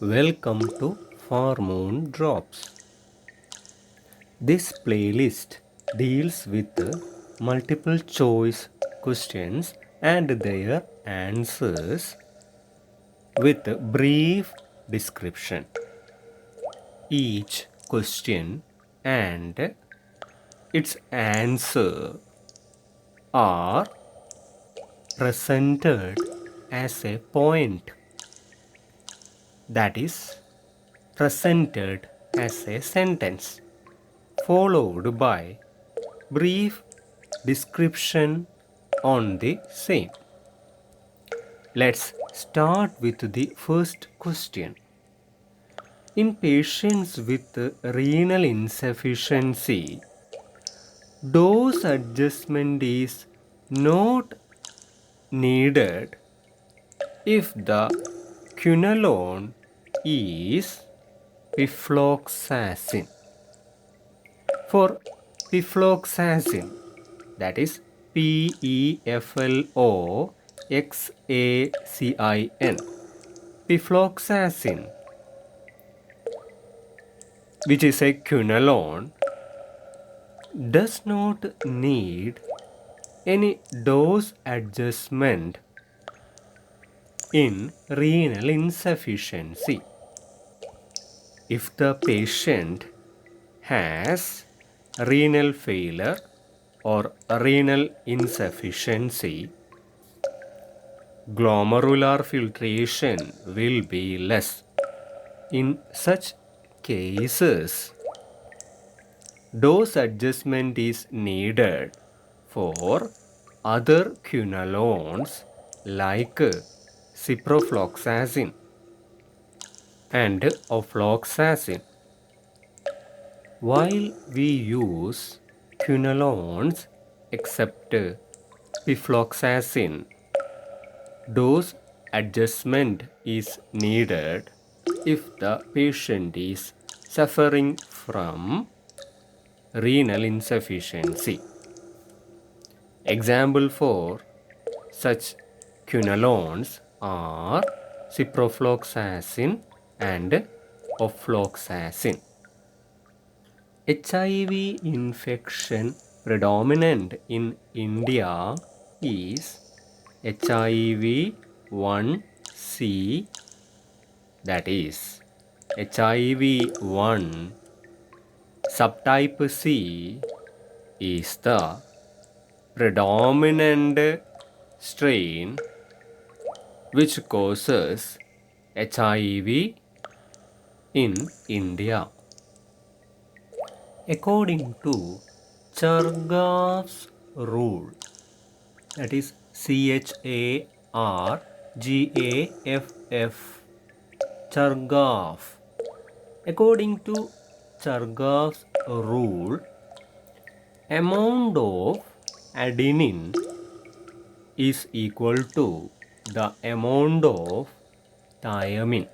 Welcome to Pharmoon Drops. This playlist deals with multiple choice questions and their answers with a brief description. Each question and its answer are presented as a point, that is, presented as a sentence, followed by brief description on the same. Let's start with the first question. In patients with renal insufficiency, dose adjustment is not needed if the quinolone is pifloxacin. For pifloxacin, that is PEFLOXACIN, pifloxacin, which is a quinolone, does not need any dose adjustment in renal insufficiency. If the patient has renal failure or renal insufficiency, glomerular filtration will be less. In such cases, dose adjustment is needed for other quinolones like ciprofloxacin and ofloxacin. While we use quinolones except pifloxacin, dose adjustment is needed if the patient is suffering from renal insufficiency. Example for such quinolones are ciprofloxacin and ofloxacin. HIV infection predominant in India is HIV 1C, that is HIV 1 subtype C is the predominant strain which causes HIV in India. According to Chargaff's rule, that is CHARGAFF, Chargaff. According to Chargaff's rule, amount of adenine is equal to the amount of thiamine.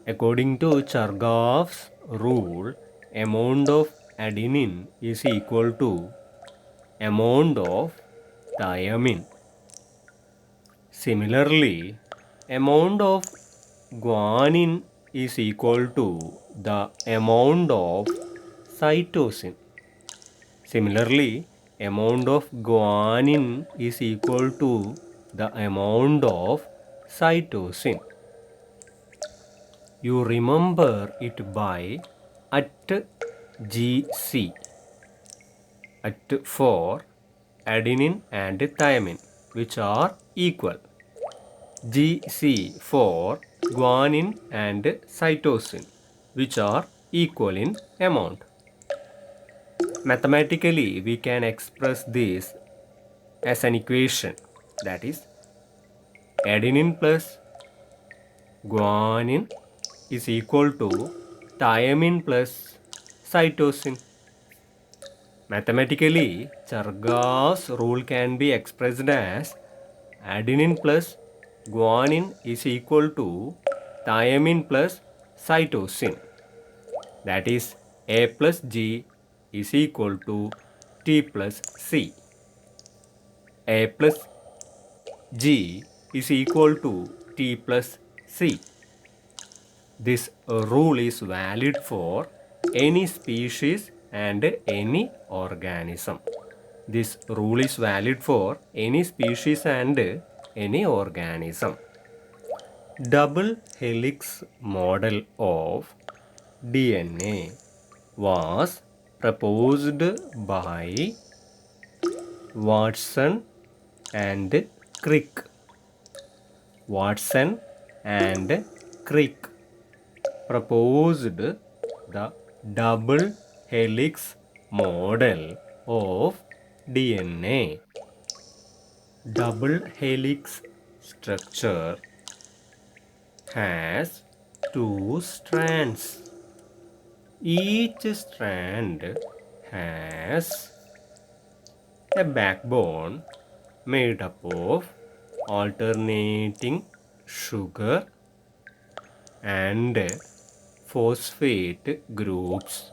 According to Chargaff's rule, amount of adenine is equal to amount of thiamine. Similarly, amount of guanine is equal to the amount of cytosine. Similarly, amount of guanine is equal to the amount of cytosine. You remember it by at GC, at for adenine and thiamine, which are equal. GC for guanine and cytosine, which are equal in amount. Mathematically, we can express this as an equation, that is adenine plus guanine is equal to thiamine plus cytosine. Mathematically, Chargaff's rule can be expressed as adenine plus guanine is equal to thiamine plus cytosine. That is A plus G is equal to T plus C. A plus G is equal to T plus C. This rule is valid for any species and any organism. This rule is valid for any species and any organism. Double helix model of DNA was proposed by Watson and Crick. Watson and Crick proposed the double helix model of DNA. Double helix structure has two strands. Each strand has a backbone made up of alternating sugar and phosphate groups.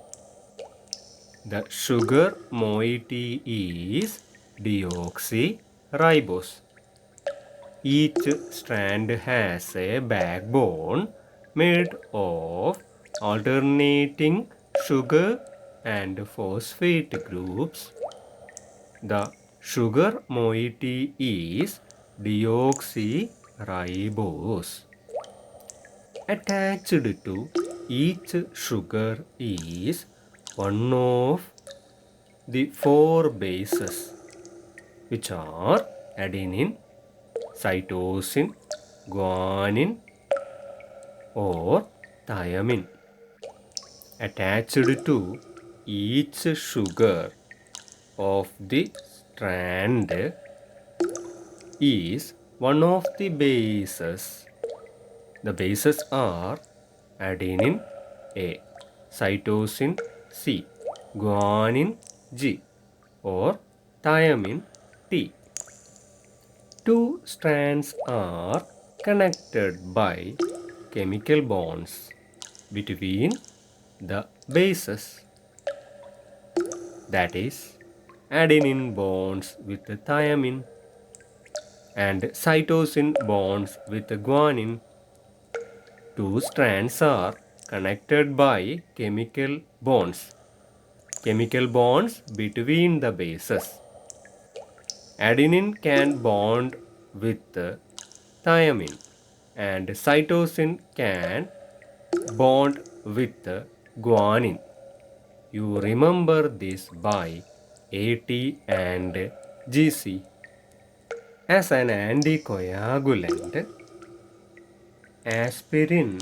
The sugar moiety is deoxyribose. Each strand has a backbone made of alternating sugar and phosphate groups. The sugar moiety is deoxyribose. Attached to each sugar is one of the four bases, which are adenine, cytosine, guanine, or thymine. Attached to each sugar of the strand is one of the bases. The bases are adenine A, cytosine C, guanine G, or thymine T. Two strands are connected by chemical bonds between the bases. That is, adenine bonds with the thymine and cytosine bonds with the guanine. Two strands are connected by chemical bonds. Chemical bonds between the bases. Adenine can bond with thymine and cytosine can bond with guanine. You remember this by AT and GC. As an anticoagulant, aspirin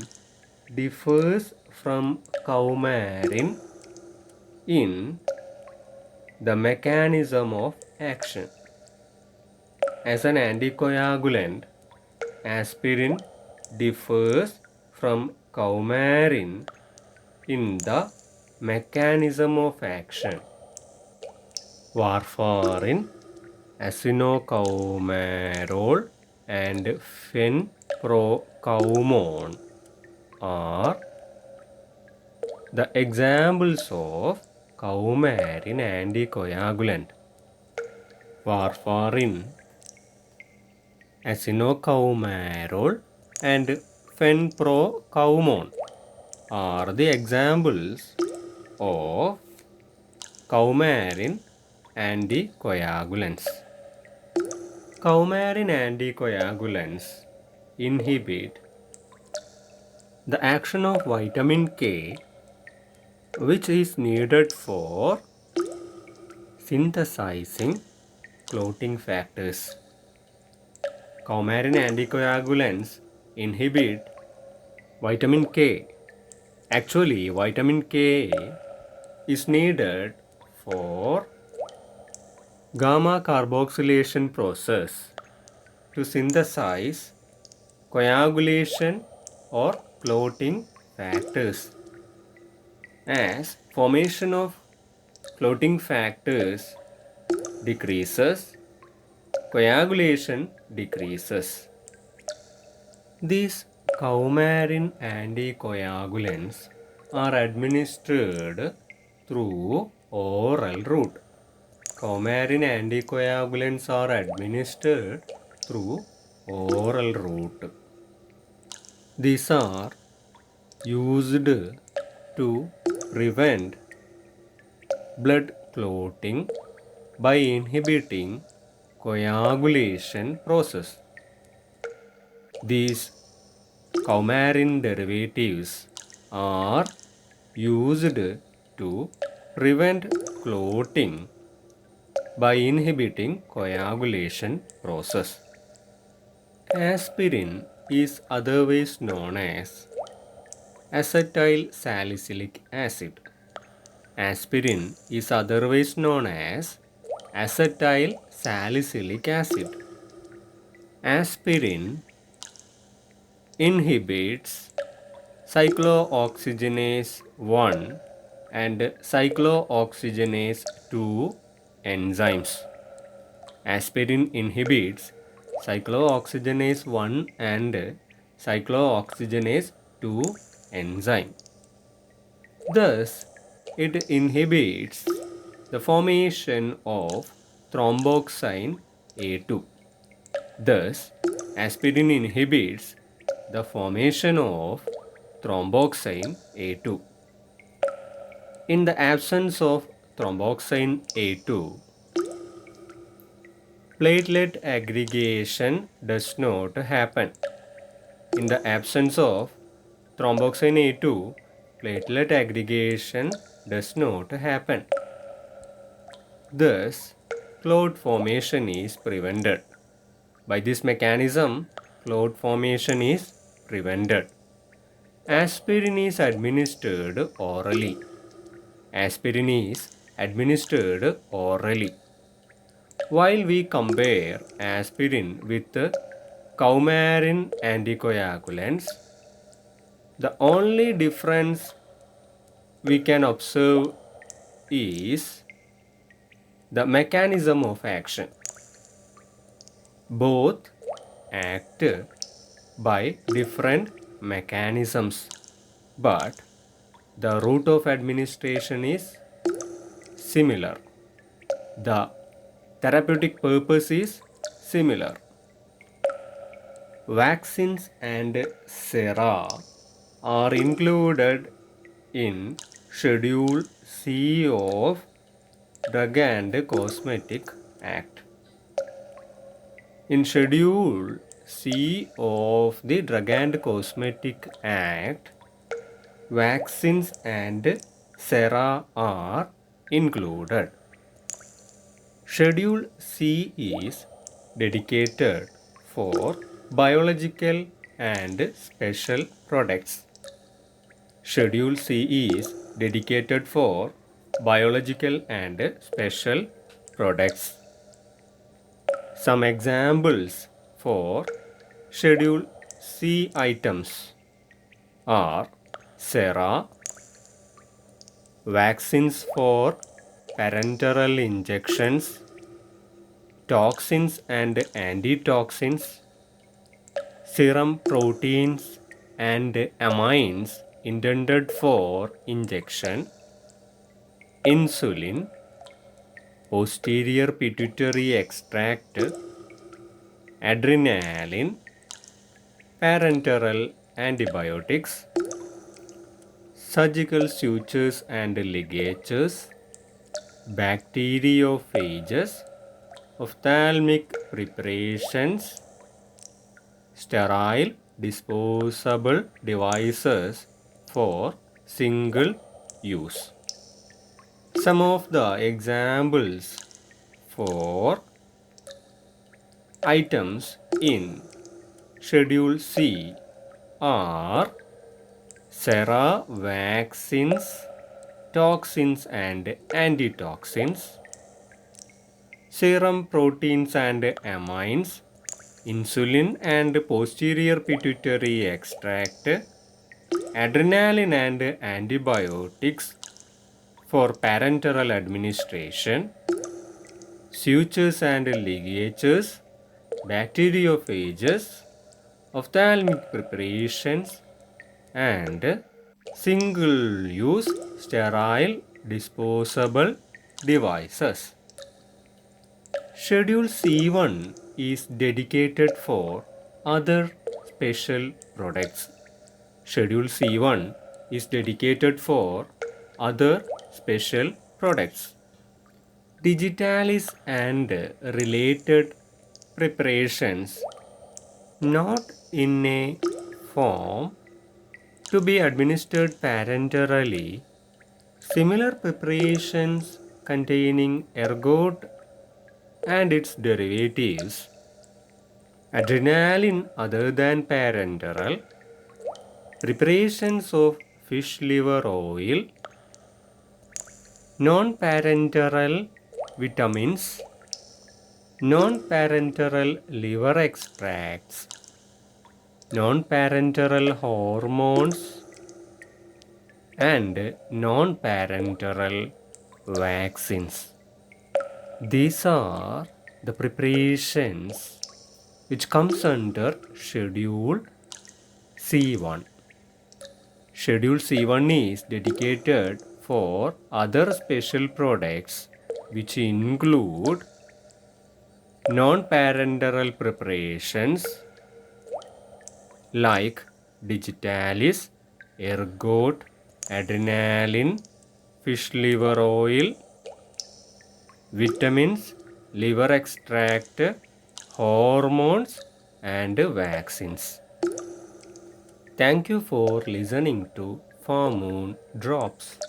differs from coumarin in the mechanism of action. As an anticoagulant, aspirin differs from coumarin in the mechanism of action. Warfarin, azinocomarol, and fenprocoumone are the examples of coumarin anticoagulant. Warfarin, azinocomarol, and fenprocoumone are the examples of coumarin anticoagulants. Coumarin anticoagulants inhibit the action of vitamin K, which is needed for synthesizing clotting factors. Coumarin anticoagulants inhibit vitamin K. Actually, vitamin K is needed for gamma carboxylation process to synthesize coagulation or clotting factors. As formation of clotting factors decreases, coagulation decreases. These coumarin anticoagulants are administered through oral route. Coumarin anticoagulants are administered through oral route. These are used to prevent blood clotting by inhibiting coagulation process. These coumarin derivatives are used to prevent clotting by inhibiting coagulation process. Aspirin is otherwise known as acetyl salicylic acid. Aspirin is otherwise known as acetyl salicylic acid. Aspirin inhibits cyclooxygenase 1 and cyclooxygenase 2 enzymes. Aspirin inhibits cyclooxygenase 1 and cyclooxygenase 2 enzyme. Thus, it inhibits the formation of thromboxane A2. Thus, aspirin inhibits the formation of thromboxane A2. In the absence of thromboxane A2, platelet aggregation does not happen. In the absence of thromboxane A2, platelet aggregation does not happen. Thus, clot formation is prevented. By this mechanism, clot formation is prevented. Aspirin is administered orally. Aspirin is administered orally. While we compare aspirin with coumarin anticoagulants, the only difference we can observe is the mechanism of action. Both act by different mechanisms, but the route of administration is similar. The therapeutic purpose is similar. Vaccines and sera are included in Schedule C of Drug and Cosmetic Act. In Schedule C of the Drug and Cosmetic Act, vaccines and sera are included. Schedule C is dedicated for biological and special products. Schedule C is dedicated for biological and special products. Some examples for Schedule C items are sera, vaccines for parenteral injections, toxins and antitoxins, serum proteins and amines intended for injection, insulin, posterior pituitary extract, adrenaline, parenteral antibiotics, surgical sutures and ligatures, bacteriophages, ophthalmic preparations, sterile disposable devices for single use. Some of the examples for items in Schedule C are sera, vaccines, toxins and antitoxins, serum proteins and amines, insulin and posterior pituitary extract, adrenaline and antibiotics for parenteral administration, sutures and ligatures, bacteriophages, ophthalmic preparations, and single-use sterile disposable devices. Schedule C1 is dedicated for other special products. Schedule C1 is dedicated for other special products. Digitalis and related preparations not in a form to be administered parenterally. Similar preparations containing ergot and its derivatives, adrenaline other than parenteral, preparations of fish liver oil, non-parenteral vitamins, non-parenteral liver extracts, non-parenteral hormones, and non-parenteral vaccines. These are the preparations which comes under Schedule C1. Schedule C1 is dedicated for other special products which include non-parenteral preparations like digitalis, ergot, adrenaline, fish liver oil, vitamins, liver extract, hormones, and vaccines. Thank you for listening to Pharmoon Drops.